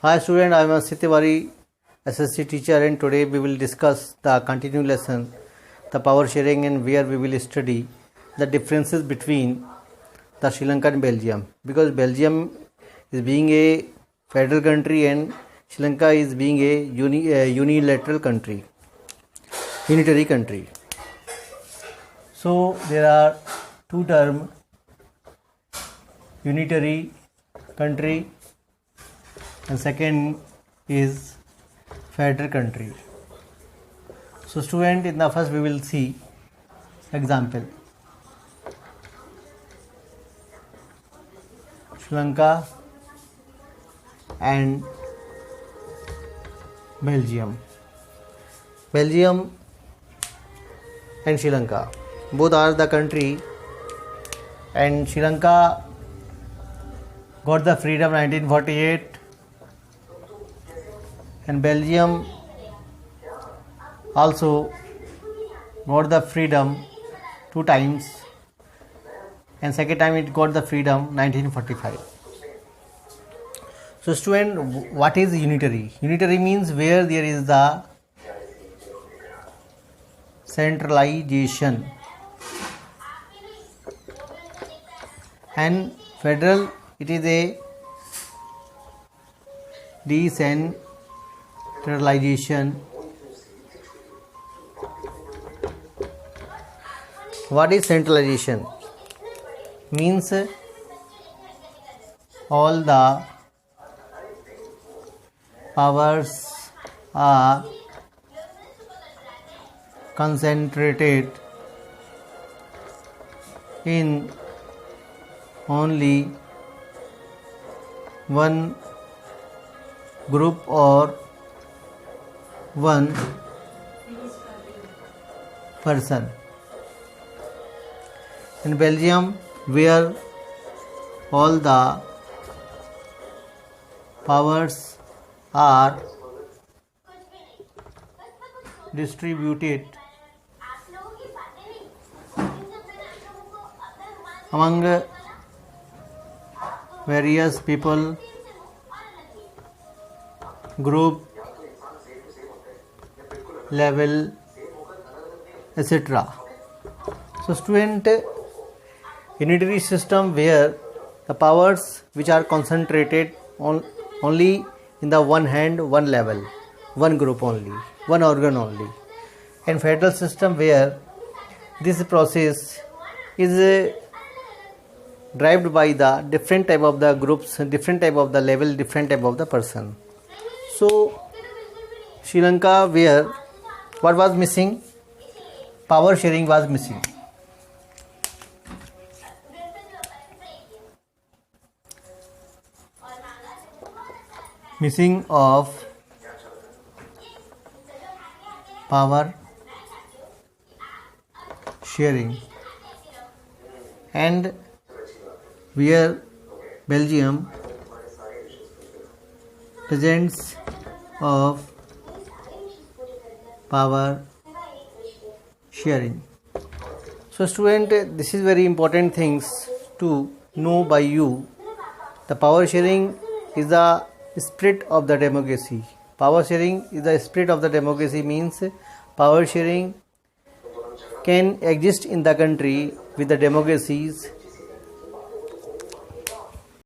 Hi student, I am Asit Tiwari, SSC teacher, and today we will discuss the continued lesson, the power sharing, and where we will study the differences between the Sri Lanka and Belgium, because Belgium is being a federal country and Sri Lanka is being a unilateral country, unitary country. So there are two terms: unitary country and second is federal country. So student, in the first we will see example. Sri Lanka and Belgium. Belgium and Sri Lanka both are the country, and Sri Lanka got the freedom 1948 and Belgium also got the freedom two times, and second time it got the freedom 1945. So student, what is unitary? Unitary means where there is the centralization, and federal it is a decentralization. What is centralization? Means all the powers are concentrated in only one group or one person. In Belgium, where all the powers are distributed among various people, group, level, etc. So student, unitary system where the powers which are concentrated on only in the one hand, one level, one group only, one organ only, and federal system where this process is derived by the different type of the groups, different type of the level, different type of the person. So Sri Lanka, where what was missing? Power sharing was missing. Missing of power sharing, and where Belgium presence of power sharing. So student, this is very important things to know by you. The power sharing is the spirit of the democracy. Power sharing is the spirit of the democracy, means power sharing can exist in the country with the democracies